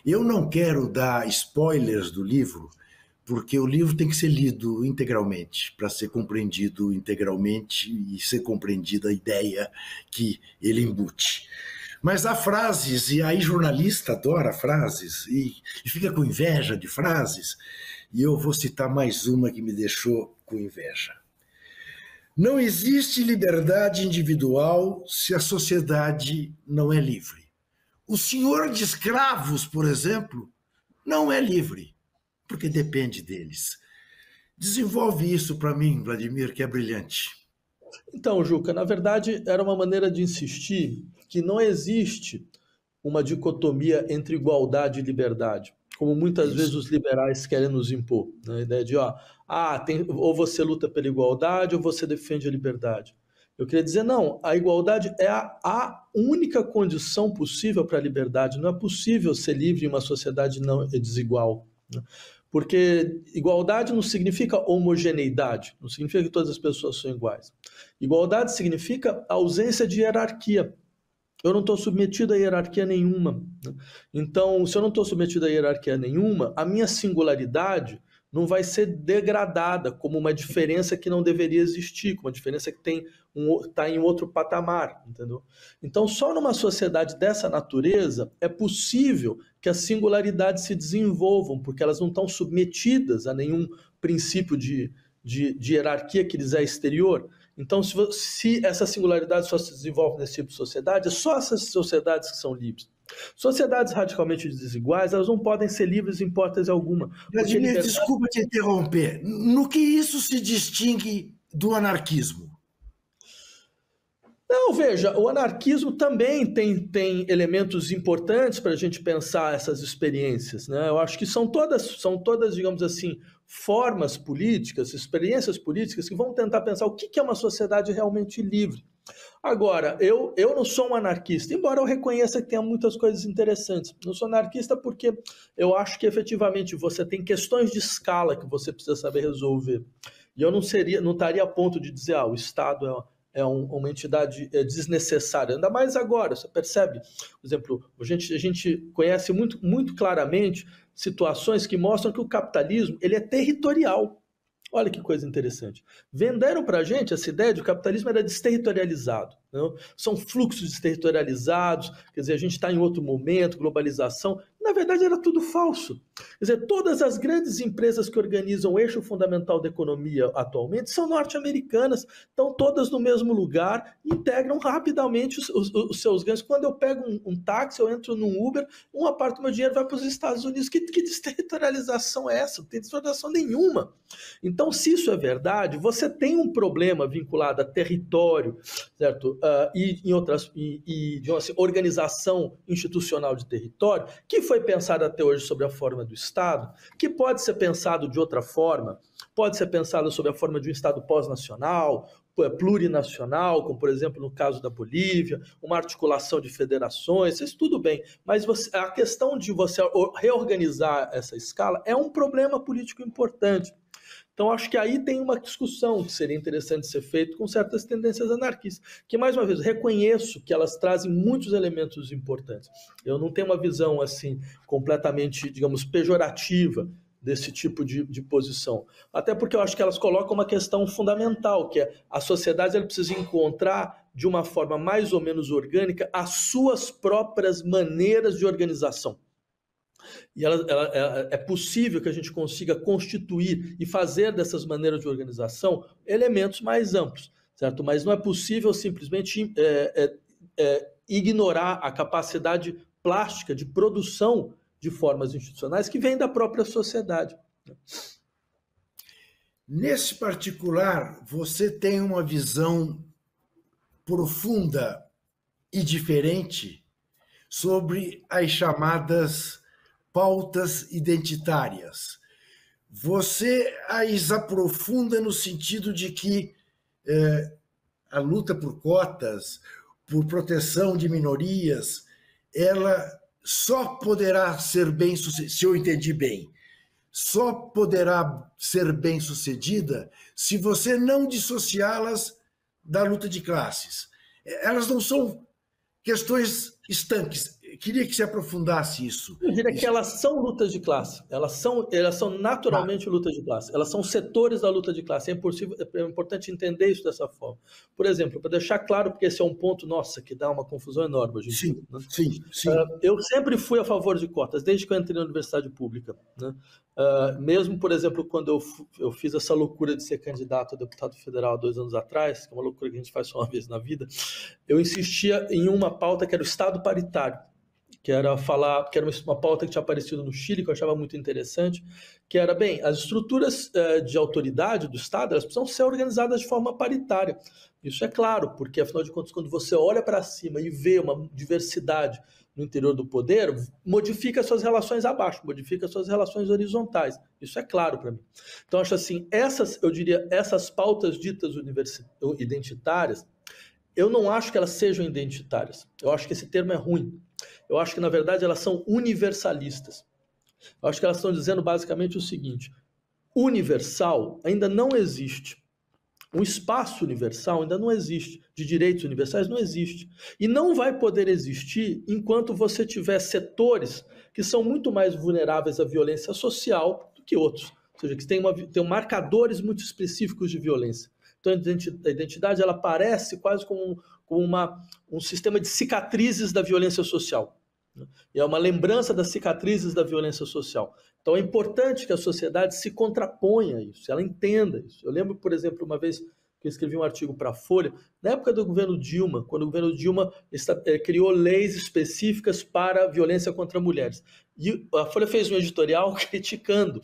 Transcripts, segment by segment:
Eu não quero dar spoilers do livro, porque o livro tem que ser lido integralmente, para ser compreendido integralmente e ser compreendida a ideia que ele embute. Mas há frases, e aí jornalista adora frases, e fica com inveja de frases, e eu vou citar mais uma que me deixou com inveja. Não existe liberdade individual se a sociedade não é livre. O senhor de escravos, por exemplo, não é livre, porque depende deles. Desenvolve isso para mim, Vladimir, que é brilhante. Então, Juca, na verdade era uma maneira de insistir que não existe uma dicotomia entre igualdade e liberdade, como muitas vezes Isso. os liberais querem nos impor, né? A ideia de, ou você luta pela igualdade ou você defende a liberdade. Eu queria dizer, não, a igualdade é a única condição possível para a liberdade. Não é possível ser livre em uma sociedade não desigual, né? Porque igualdade não significa homogeneidade, não significa que todas as pessoas são iguais. Igualdade significa ausência de hierarquia. Eu não estou submetido a hierarquia nenhuma, né? Então, se eu não estou submetido a hierarquia nenhuma, a minha singularidade não vai ser degradada como uma diferença que não deveria existir, como uma diferença que está em outro patamar, entendeu? Então, só numa sociedade dessa natureza é possível que as singularidades se desenvolvam, porque elas não estão submetidas a nenhum princípio de hierarquia que lhes é exterior. Então, se essa singularidade só se desenvolve nesse tipo de sociedade, é só essas sociedades que são livres. Sociedades radicalmente desiguais, elas não podem ser livres em hipótese alguma. Vladimir, desculpa te interromper. No que isso se distingue do anarquismo? Não, veja, o anarquismo também tem elementos importantes para a gente pensar essas experiências, né? Eu acho que são todas, digamos assim, formas políticas, experiências políticas que vão tentar pensar o que é uma sociedade realmente livre. Agora, eu não sou um anarquista, embora eu reconheça que tenha muitas coisas interessantes. Não sou anarquista porque eu acho que efetivamente você tem questões de escala que você precisa saber resolver. E eu não estaria a ponto de dizer, o Estado é uma entidade desnecessária, ainda mais agora, você percebe? Por exemplo, a gente conhece muito, muito claramente situações que mostram que o capitalismo ele é territorial. Olha que coisa interessante. Venderam para a gente essa ideia de que o capitalismo era desterritorializado, não? São fluxos desterritorializados, quer dizer, a gente está em outro momento, globalização. Na verdade, era tudo falso. Quer dizer, todas as grandes empresas que organizam o eixo fundamental da economia atualmente são norte-americanas, estão todas no mesmo lugar, integram rapidamente os seus ganhos. Quando eu pego um táxi, eu entro num Uber, uma parte do meu dinheiro vai para os Estados Unidos. Que desterritorialização é essa? Não tem desterritorialização nenhuma. Então, se isso é verdade, você tem um problema vinculado a território, certo? Digamos assim, organização institucional de território, que foi pensado até hoje sobre a forma do Estado, que pode ser pensado de outra forma, pode ser pensado sobre a forma de um Estado pós-nacional, plurinacional, como por exemplo no caso da Bolívia, uma articulação de federações, isso tudo bem, mas a questão de você reorganizar essa escala é um problema político importante. Então, acho que aí tem uma discussão que seria interessante ser feita com certas tendências anarquistas, que, mais uma vez, reconheço que elas trazem muitos elementos importantes. Eu não tenho uma visão, assim, completamente, digamos, pejorativa desse tipo de posição. Até porque eu acho que elas colocam uma questão fundamental, que é a sociedade ela precisa encontrar, de uma forma mais ou menos orgânica, as suas próprias maneiras de organização. E é possível que a gente consiga constituir e fazer dessas maneiras de organização elementos mais amplos, certo? Mas não é possível simplesmente ignorar a capacidade plástica de produção de formas institucionais que vem da própria sociedade. Nesse particular, você tem uma visão profunda e diferente sobre as chamadas pautas identitárias. Você as aprofunda no sentido de que a luta por cotas, por proteção de minorias, ela só poderá ser bem-sucedida, se eu entendi bem, só poderá ser bem-sucedida se você não dissociá-las da luta de classes. Elas não são questões estanques. queria que você aprofundasse isso. Eu diria que elas são lutas de classe, elas são naturalmente lutas de classe, elas são setores da luta de classe, é importante entender isso dessa forma. Por exemplo, para deixar claro, porque esse é um ponto, nossa, que dá uma confusão enorme hoje em dia. Né? Sim. Eu sempre fui a favor de cotas, desde que eu entrei na universidade pública. Né? Mesmo, por exemplo, quando eu fiz essa loucura de ser candidato a deputado federal há 2 anos atrás, que é uma loucura que a gente faz só uma vez na vida, eu insistia em uma pauta que era o Estado paritário, que era uma pauta que tinha aparecido no Chile, que eu achava muito interessante, que era, bem, as estruturas de autoridade do Estado, elas precisam ser organizadas de forma paritária. Isso é claro, porque, afinal de contas, quando você olha para cima e vê uma diversidade no interior do poder, modifica suas relações abaixo, modifica suas relações horizontais. Isso é claro para mim. Então, acho assim, essas pautas ditas identitárias, eu não acho que elas sejam identitárias. Eu acho que esse termo é ruim. Eu acho que, na verdade, elas são universalistas. Eu acho que elas estão dizendo basicamente o seguinte: universal ainda não existe. Um espaço universal ainda não existe. De direitos universais não existe. E não vai poder existir enquanto você tiver setores que são muito mais vulneráveis à violência social do que outros. Ou seja, que tem marcadores muito específicos de violência. Então, a identidade ela aparece quase como um sistema de cicatrizes da violência social. Né? E é uma lembrança das cicatrizes da violência social. Então, é importante que a sociedade se contraponha a isso, ela entenda isso. Eu lembro, por exemplo, uma vez que eu escrevi um artigo para a Folha, na época do governo Dilma, quando o governo Dilma criou leis específicas para a violência contra mulheres. E a Folha fez um editorial criticando,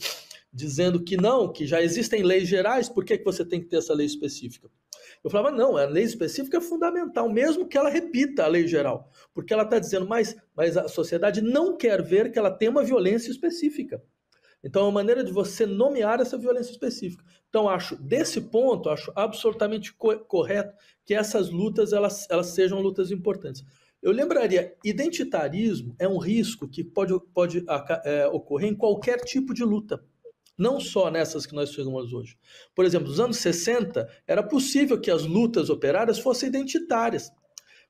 dizendo que não, que já existem leis gerais, por que você tem que ter essa lei específica? Eu falava, não, a lei específica é fundamental, mesmo que ela repita a lei geral, porque ela está dizendo, mas a sociedade não quer ver que ela tem uma violência específica. Então, é uma maneira de você nomear essa violência específica. Então, desse ponto, acho absolutamente correto que essas lutas elas sejam lutas importantes. Eu lembraria, identitarismo é um risco que pode ocorrer em qualquer tipo de luta. Não só nessas que nós chegamos hoje. Por exemplo, nos anos 60, era possível que as lutas operárias fossem identitárias.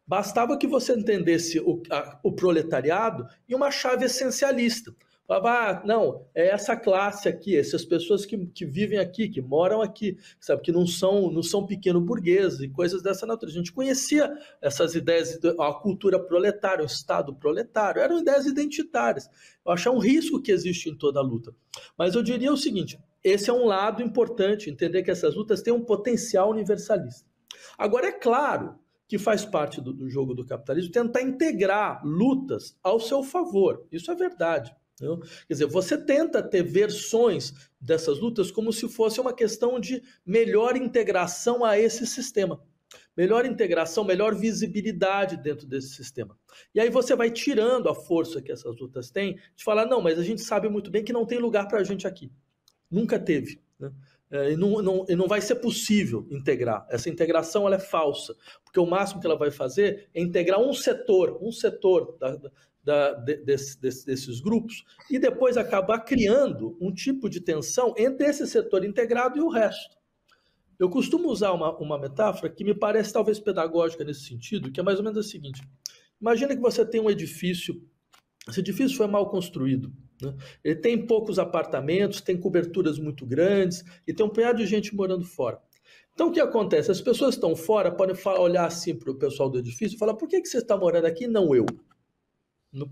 Bastava que você entendesse o proletariado em uma chave essencialista. Falava, não, é essa classe aqui, essas pessoas que vivem aqui, que moram aqui, sabe, que não são pequeno burgueses e coisas dessa natureza. A gente conhecia essas ideias, a cultura proletária, o Estado proletário, eram ideias identitárias. Eu acho um risco que existe em toda a luta. Mas eu diria o seguinte, esse é um lado importante, entender que essas lutas têm um potencial universalista. Agora, é claro que faz parte do jogo do capitalismo tentar integrar lutas ao seu favor. Isso é verdade. Quer dizer, você tenta ter versões dessas lutas como se fosse uma questão de melhor integração a esse sistema. Melhor integração, melhor visibilidade dentro desse sistema. E aí você vai tirando a força que essas lutas têm de falar, não, mas a gente sabe muito bem que não tem lugar para a gente aqui. Nunca teve. Né? E não vai ser possível integrar. Essa integração ela é falsa, porque o máximo que ela vai fazer é integrar um setor desses grupos e depois acabar criando um tipo de tensão entre esse setor integrado e o resto. Eu costumo usar uma metáfora que me parece talvez pedagógica nesse sentido, que é mais ou menos a seguinte. Imagina que você tem um edifício, esse edifício foi mal construído, né? Ele tem poucos apartamentos, tem coberturas muito grandes e tem um punhado de gente morando fora. Então o que acontece? As pessoas que estão fora podem olhar assim para o pessoal do edifício e falar, por que você está morando aqui e não eu?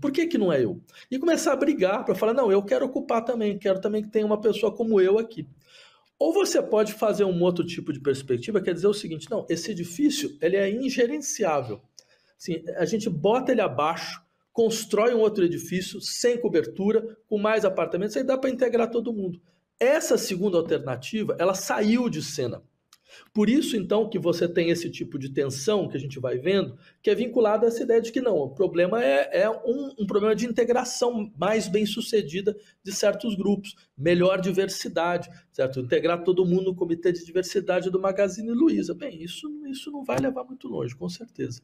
Por que não é eu? E começar a brigar para falar, não, eu quero ocupar também, quero também que tenha uma pessoa como eu aqui. Ou você pode fazer um outro tipo de perspectiva, quer dizer o seguinte, não, esse edifício ele é ingerenciável. Assim, a gente bota ele abaixo, constrói um outro edifício sem cobertura, com mais apartamentos, aí dá para integrar todo mundo. Essa segunda alternativa, ela saiu de cena. Por isso, então, que você tem esse tipo de tensão que a gente vai vendo, que é vinculado a essa ideia de que não, o problema é um problema de integração mais bem sucedida de certos grupos, melhor diversidade, certo? Integrar todo mundo no comitê de diversidade do Magazine Luiza. Bem, isso não vai levar muito longe, com certeza.